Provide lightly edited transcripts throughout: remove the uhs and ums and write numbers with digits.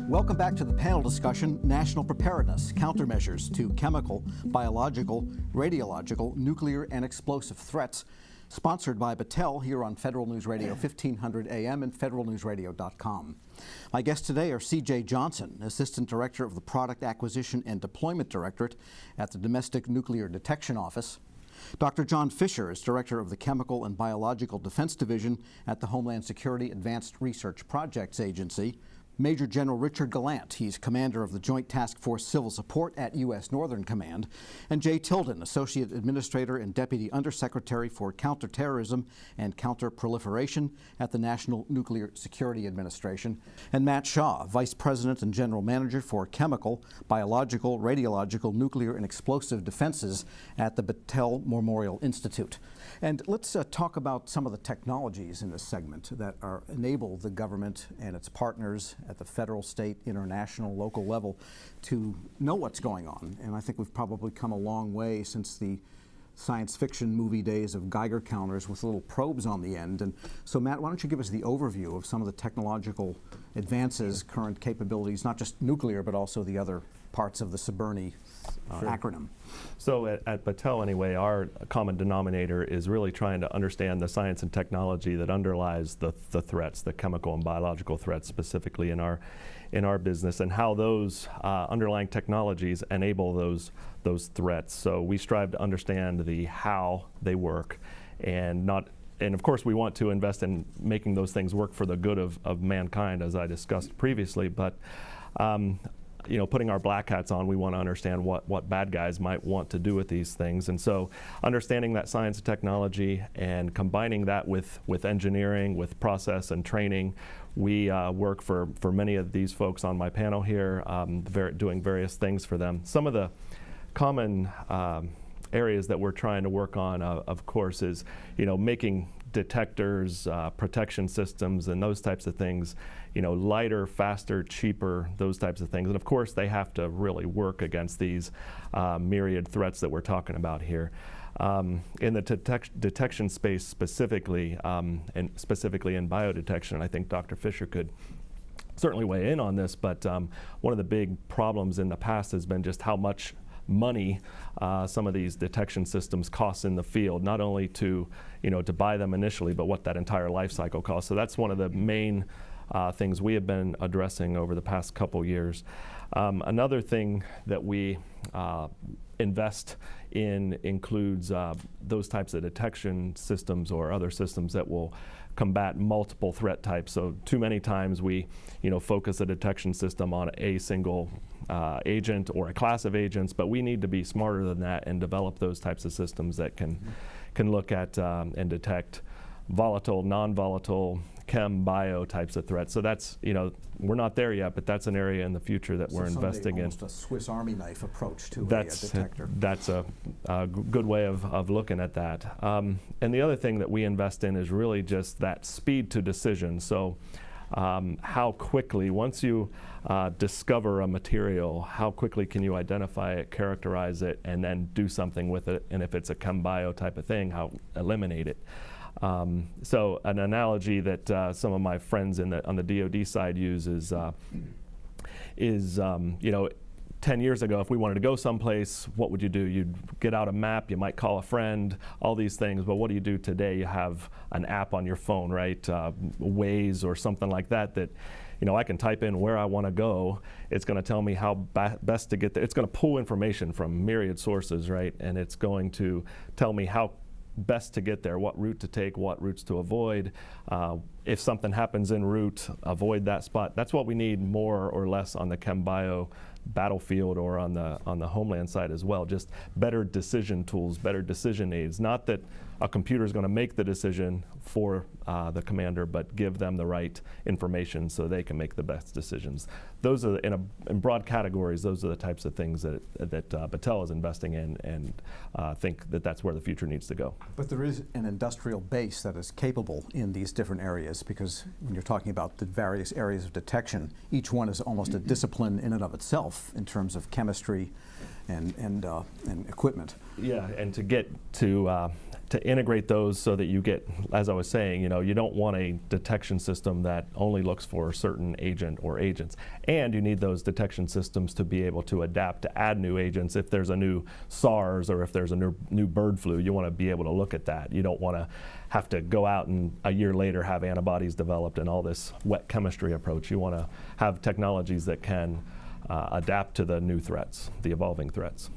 Welcome back to the panel discussion, National Preparedness, Countermeasures to Chemical, Biological, Radiological, Nuclear, and Explosive Threats, sponsored by Battelle here on Federal News Radio 1500 AM and federalnewsradio.com. My guests today are C.J. Johnson, Assistant Director of the Product Acquisition and Deployment Directorate at the Domestic Nuclear Detection Office. Dr. John Fisher is Director of the Chemical and Biological Defense Division at the Homeland Security Advanced Research Projects Agency. Major General Richard Gallant, he's Commander of the Joint Task Force Civil Support at U.S. Northern Command, and Jay Tilden, Associate Administrator and Deputy Undersecretary for Counterterrorism and Counterproliferation at the National Nuclear Security Administration, and Matt Shaw, Vice President and General Manager for Chemical, Biological, Radiological, Nuclear, and Explosive Defenses at the Battelle Memorial Institute. And let's talk about some of the technologies in this segment that enable the government and its partners at the federal, state, international, local level to know what's going on. And I think we've probably come a long way since the science fiction movie days of Geiger counters with little probes on the end. And so, Matt, why don't you give us the overview of some of the technological advances, current capabilities, not just nuclear, but also the other parts of the CBRNE acronym. So at Battelle, anyway, our common denominator is really trying to understand the science and technology that underlies the threats, the chemical and biological threats specifically in our business, and how those underlying technologies enable those threats. So we strive to understand the how they work, and of course we want to invest in making those things work for the good of mankind, as I discussed previously, but putting our black hats on, we want to understand what bad guys might want to do with these things. And so understanding that science and technology and combining that with engineering, with process and training, we work for many of these folks on my panel here, doing various things for them. Some of the common areas that we're trying to work on, of course, is making detectors, protection systems, and those types of things, lighter, faster, cheaper, those types of things. And of course, they have to really work against these myriad threats that we're talking about here. In the detection space specifically, and specifically in biodetection, I think Dr. Fisher could certainly weigh in on this, but one of the big problems in the past has been just how much money some of these detection systems cost in the field, not only to buy them initially, but what that entire life cycle costs. So that's one of the main things we have been addressing over the past couple years. Another thing that we invest in includes those types of detection systems or other systems that will combat multiple threat types. So too many times we focus a detection system on a single agent or a class of agents, but we need to be smarter than that and develop those types of systems that can look at and detect volatile, non-volatile, chem, bio types of threats. So that's, we're not there yet, but that's an area in the future that we're investing in. Almost a Swiss Army knife approach to a detector. That's a good way of looking at that. And the other thing that we invest in is really just that speed to decision. So how quickly, once you discover a material, how quickly can you identify it, characterize it, and then do something with it? And if it's a chem bio type of thing, how eliminate it? So an analogy that some of my friends on the DoD side use is 10 years ago, if we wanted to go someplace, what would you do? You'd get out a map, you might call a friend, all these things. But what do you do today? You have an app on your phone, right? Waze or something like that I can type in where I want to go. It's going to tell me how best to get there. It's going to pull information from myriad sources, right? And it's going to tell me how best to get there, what route to take, what routes to avoid. If something happens en route, avoid that spot. That's what we need more or less on the chem bio battlefield or on the homeland side as well. Just better decision tools, better decision aids. Not that a computer is going to make the decision for the commander, but give them the right information so they can make the best decisions. Those are, in broad categories, those are the types of things that Battelle is investing in, and think that that's where the future needs to go. But there is an industrial base that is capable in these different areas, because when you're talking about the various areas of detection, each one is almost a discipline in and of itself in terms of chemistry and equipment. Yeah, and to get to to integrate those so that you get, as I was saying, you don't want a detection system that only looks for a certain agent or agents. And you need those detection systems to be able to adapt to add new agents. If there's a new SARS or if there's a new bird flu, you want to be able to look at that. You don't want to have to go out and a year later have antibodies developed and all this wet chemistry approach. You want to have technologies that can adapt to the new threats, the evolving threats.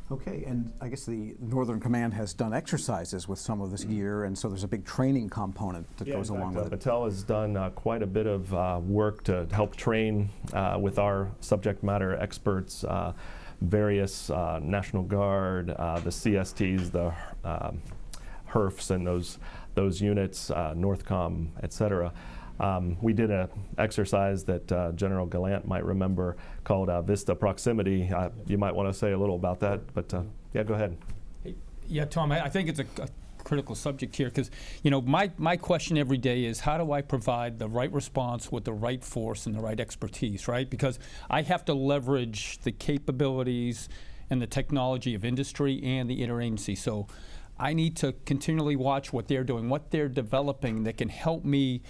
Okay, and I guess the Northern Command has done exercises with some of this gear, and so there's a big training component that goes along with it. Battelle has done quite a bit of work to help train with our subject matter experts, various National Guard, the CSTs, the HERFs, and those units, Northcom, et cetera. We did an exercise that General Gallant might remember called Vista Proximity. You might want to say a little about that, but yeah, go ahead. Yeah, Tom, I think it's a critical subject here because, my question every day is how do I provide the right response with the right force and the right expertise, right? Because I have to leverage the capabilities and the technology of industry and the interagency. So I need to continually watch what they're doing, what they're developing that can help me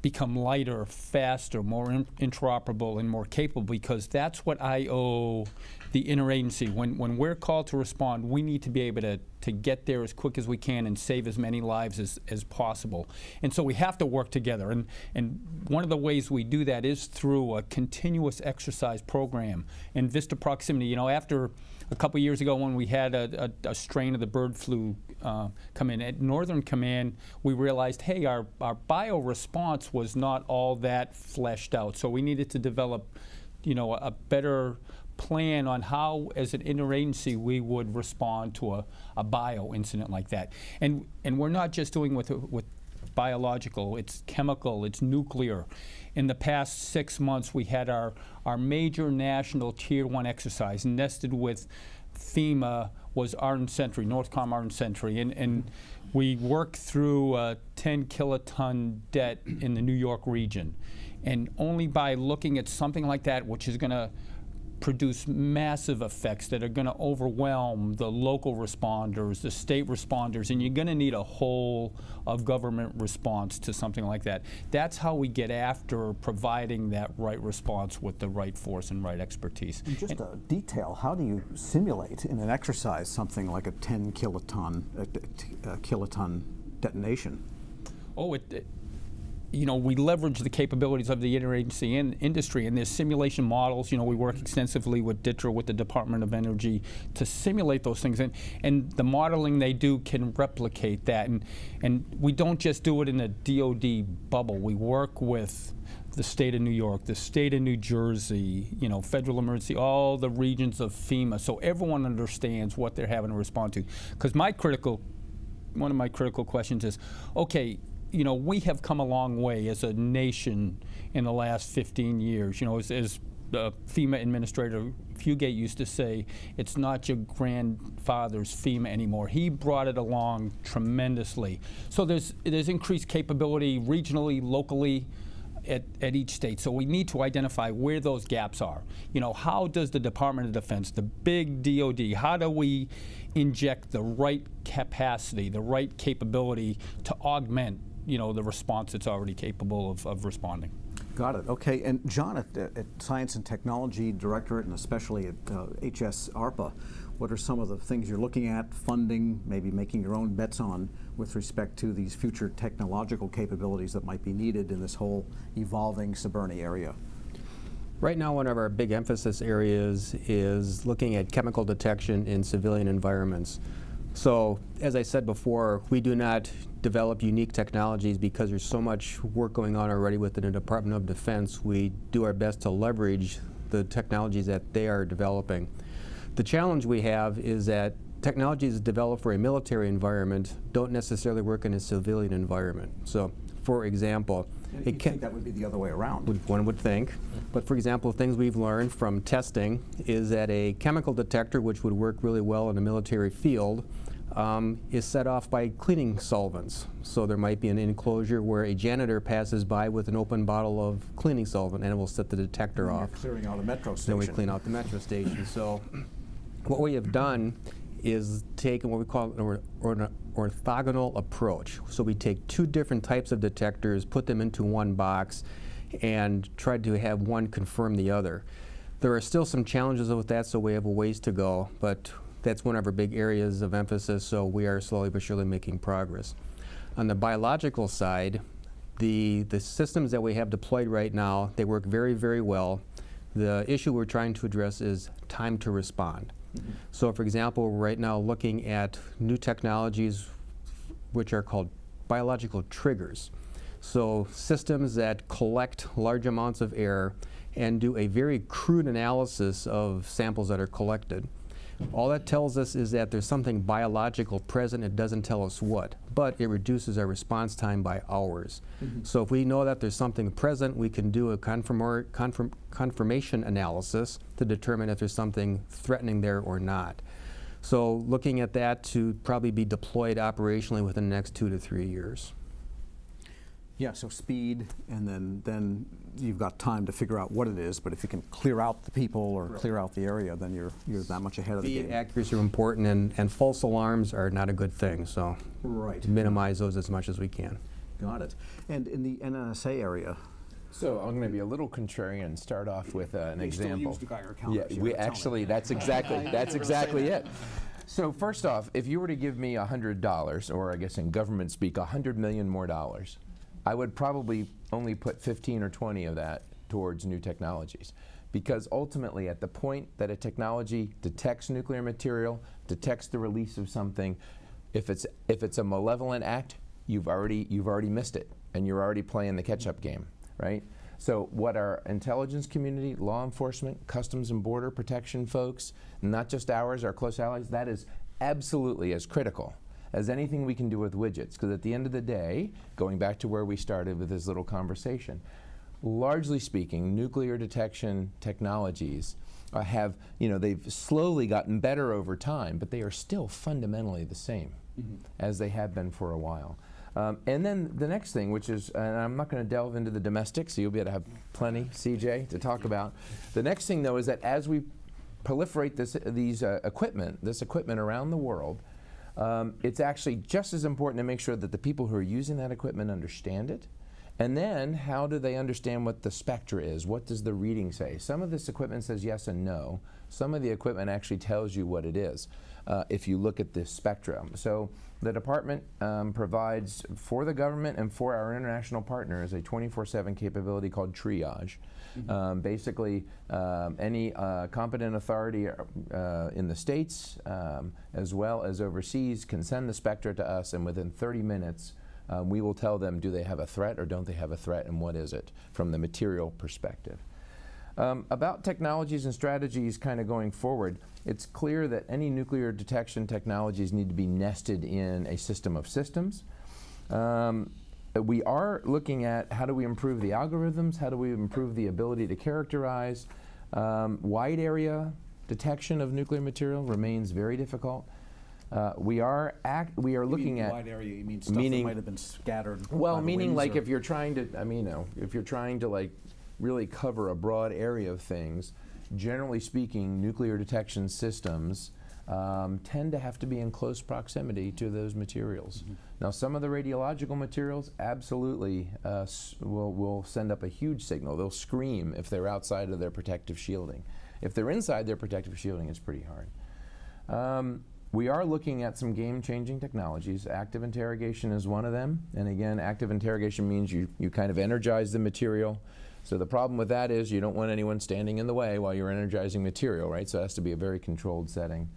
become lighter, faster, more interoperable, and more capable, because that's what I owe the interagency. When we're called to respond, we need to be able to get there as quick as we can and save as many lives as possible. And so we have to work together. And one of the ways we do that is through a continuous exercise program. And Vista Proximity, after a couple years ago when we had a strain of the bird flu come in, at Northern Command, we realized, hey, our bio response was not all that fleshed out. So we needed to develop, a better plan on how, as an interagency, we would respond to a bio incident like that. And we're not just doing with biological, it's chemical, it's nuclear. In the past 6 months, we had our major national Tier 1 exercise nested with FEMA was Ardent Sentry, Northcom Ardent Sentry, and we worked through a 10 kiloton debt in the New York region. And only by looking at something like that, which is going to produce massive effects that are going to overwhelm the local responders, the state responders, and you're going to need a whole of government response to something like that. That's how we get after providing that right response with the right force and right expertise. And just a detail, how do you simulate in an exercise something like a 10 kiloton, kiloton detonation? Oh, we leverage the capabilities of the interagency and industry, and there's simulation models. We work extensively with DITRA, with the Department of Energy, to simulate those things, and the modeling they do can replicate that. And we don't just do it in a DoD bubble. We work with the state of New York, the state of New Jersey, federal emergency, all the regions of FEMA, so everyone understands what they're having to respond to. Because one of my critical questions is, okay, we have come a long way as a nation in the last 15 years. As the FEMA Administrator Fugate used to say, it's not your grandfather's FEMA anymore. He brought it along tremendously. So there's increased capability regionally, locally, at each state. So we need to identify where those gaps are. How does the Department of Defense, the big DoD, how do we inject the right capacity, the right capability to augment the response that's already capable of responding? Got it. Okay. And John, at Science and Technology Directorate, and especially at HS ARPA, what are some of the things you're looking at, funding, maybe making your own bets on with respect to these future technological capabilities that might be needed in this whole evolving CBRNE area? Right now, one of our big emphasis areas is looking at chemical detection in civilian environments. So, as I said before, we do not develop unique technologies because there's so much work going on already within the Department of Defense. We do our best to leverage the technologies that they are developing. The challenge we have is that technologies developed for a military environment don't necessarily work in a civilian environment. So, for example, You'd think that would be the other way around. One would think. But for example, things we've learned from testing is that a chemical detector, which would work really well in a military field, is set off by cleaning solvents. So there might be an enclosure where a janitor passes by with an open bottle of cleaning solvent and it will set the detector off. You're clearing out a metro station. Then we clean out the metro station. So what we have done is taking what we call an orthogonal approach. So we take two different types of detectors, put them into one box, and try to have one confirm the other. There are still some challenges with that, so we have a ways to go, but that's one of our big areas of emphasis, so we are slowly but surely making progress. On the biological side, the systems that we have deployed right now, they work very, very well. The issue we're trying to address is time to respond. Mm-hmm. So for example, we're right now looking at new technologies which are called biological triggers. So systems that collect large amounts of air and do a very crude analysis of samples that are collected. All that tells us is that there's something biological present. It doesn't tell us what, but it reduces our response time by hours. Mm-hmm. So if we know that there's something present, we can do a confirmation analysis to determine if there's something threatening there or not. So looking at that to probably be deployed operationally within the next 2 to 3 years. Yeah, so speed, and then you've got time to figure out what it is, but if you can clear out the people or clear out the area, then you're that much ahead of the game. Speed, accuracy are important, and false alarms are not a good thing, so minimize those as much as we can. Got it. And in the NNSA area? So I'm going to be a little contrarian and start off with an example. Still use the Geiger counters. Yeah, we actually, that's exactly it. So first off, if you were to give me $100, or I guess in government speak, $100 million more dollars, I would probably only put 15 or 20 of that towards new technologies. Because ultimately, at the point that a technology detects nuclear material, detects the release of something, if it's a malevolent act, you've already missed it, and you're already playing the catch-up game, right? So what our intelligence community, law enforcement, Customs and Border Protection folks, not just ours, our close allies, that is absolutely as critical as anything we can do with widgets, because at the end of the day, going back to where we started with this little conversation, largely speaking, nuclear detection technologies they've slowly gotten better over time, but they are still fundamentally the same as they have been for a while. And then the next thing, which is, and I'm not going to delve into the domestic, so you'll be able to have plenty, CJ, to talk about. The next thing, though, is that as we proliferate this equipment around the world, it's actually just as important to make sure that the people who are using that equipment understand it. And then, how do they understand what the spectra is? What does the reading say? Some of this equipment says yes and no. Some of the equipment actually tells you what it is if you look at the spectrum. So the department provides for the government and for our international partners a 24/7 capability called triage. Basically, any competent authority in the States as well as overseas can send the spectra to us, and within 30 minutes we will tell them, do they have a threat or don't they have a threat, and what is it from the material perspective. About technologies and strategies kind of going forward, it's clear that any nuclear detection technologies need to be nested in a system of systems. We are looking at how do we improve the algorithms, how do we improve the ability to characterize. Wide area detection of nuclear material remains very difficult. We are looking at wide area. You mean stuff that might have been scattered. Well, meaning like if you're trying to, if you're trying to like really cover a broad area of things, generally speaking, nuclear detection systems tend to have to be in close proximity to those materials. Now, some of the radiological materials absolutely will send up a huge signal. They'll scream if they're outside of their protective shielding. If they're inside their protective shielding, it's pretty hard. We are looking at some game-changing technologies. Active interrogation is one of them. And again, active interrogation means you kind of energize the material. So the problem with that is you don't want anyone standing in the way while you're energizing material, right? So it has to be a very controlled setting.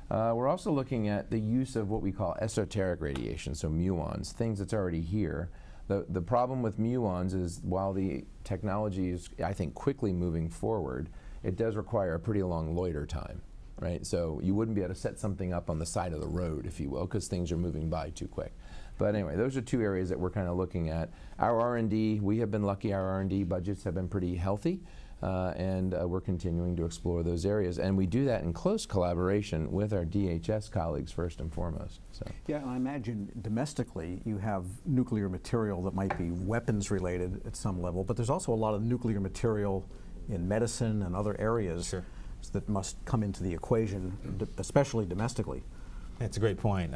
We're also looking at the use of what we call esoteric radiation, so muons, things that's already here. The problem with muons is while the technology is, I think, quickly moving forward, it does require a pretty long loiter time, right? So you wouldn't be able to set something up on the side of the road, if you will, because things are moving by too quick. But anyway, those are two areas that we're kind of looking at. Our R&D, we have been lucky, our R&D budgets have been pretty healthy. And we're continuing to explore those areas, and we do that in close collaboration with our DHS colleagues first and foremost. So. Yeah, and I imagine domestically you have nuclear material that might be weapons related at some level, but there's also a lot of nuclear material in medicine and other areas. Sure. that must come into the equation, especially domestically. That's a great point.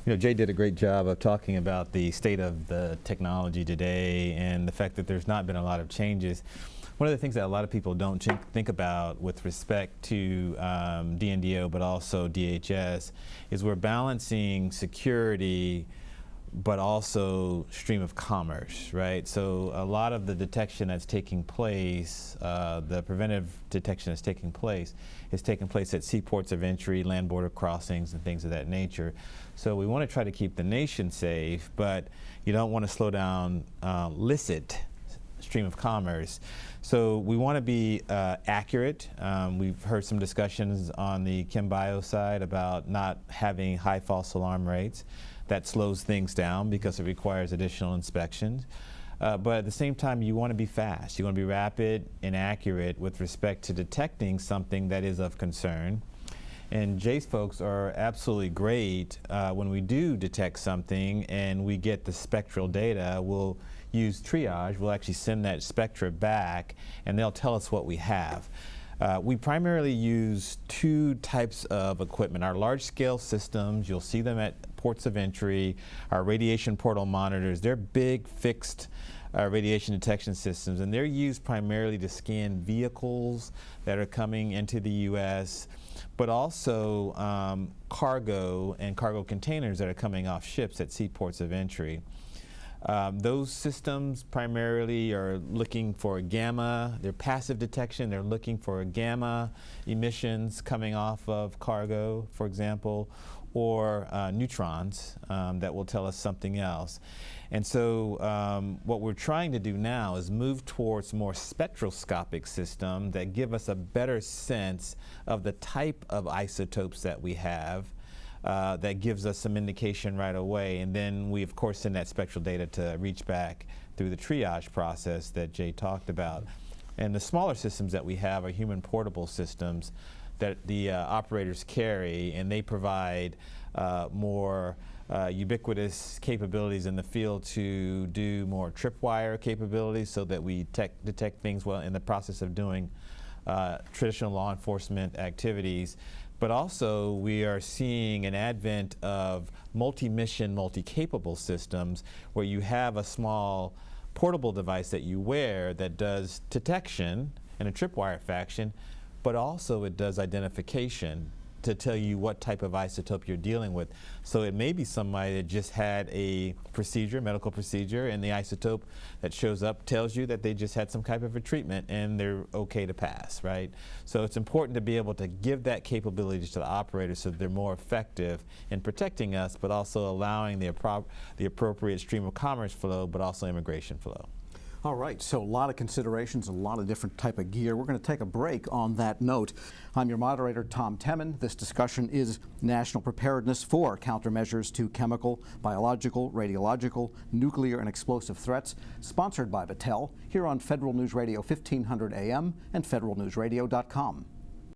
Jay did a great job of talking about the state of the technology today and the fact that there's not been a lot of changes. One of the things that a lot of people don't think about with respect to DNDO, but also DHS, is we're balancing security but also stream of commerce, right? So a lot of the detection that's taking place, the preventive detection that's taking place, is taking place at seaports of entry, land border crossings, and things of that nature. So we want to try to keep the nation safe, but you don't want to slow down licit stream of commerce. So we want to be accurate. We've heard some discussions on the ChemBio side about not having high false alarm rates. That slows things down because it requires additional inspections. But at the same time, you want to be fast. You want to be rapid and accurate with respect to detecting something that is of concern. And Jay's folks are absolutely great when we do detect something and we get the spectral data. We'll use triage. We'll actually send that spectra back, and they'll tell us what we have. We primarily use two types of equipment. Our large-scale systems, you'll see them at ports of entry. Our radiation portal monitors, they're big, fixed radiation detection systems, and they're used primarily to scan vehicles that are coming into the U.S., but also cargo and cargo containers that are coming off ships at seaports of entry. Those systems primarily are looking for gamma, they're passive detection, they're looking for gamma emissions coming off of cargo, for example, or neutrons that will tell us something else. And so what we're trying to do now is move towards more spectroscopic systems that give us a better sense of the type of isotopes that we have. That gives us some indication right away, and then we of course send that spectral data to reach back through the triage process that Jay talked about. And the smaller systems that we have are human portable systems that the operators carry, and they provide more ubiquitous capabilities in the field to do more tripwire capabilities so that we detect things well in the process of doing traditional law enforcement activities. But also we are seeing an advent of multi-mission, multi-capable systems where you have a small portable device that you wear that does detection in a tripwire fashion, but also it does identification to tell you what type of isotope you're dealing with. So it may be somebody that just had a procedure, medical procedure, and the isotope that shows up tells you that they just had some type of a treatment and they're okay to pass, right? So it's important to be able to give that capability to the operators so they're more effective in protecting us, but also allowing the appropriate stream of commerce flow, but also immigration flow. All right, so a lot of considerations, a lot of different type of gear. We're going to take a break on that note. I'm your moderator, Tom Temin. This discussion is National Preparedness for Countermeasures to Chemical, Biological, Radiological, Nuclear, and Explosive Threats, sponsored by Battelle, here on Federal News Radio 1500 AM and federalnewsradio.com.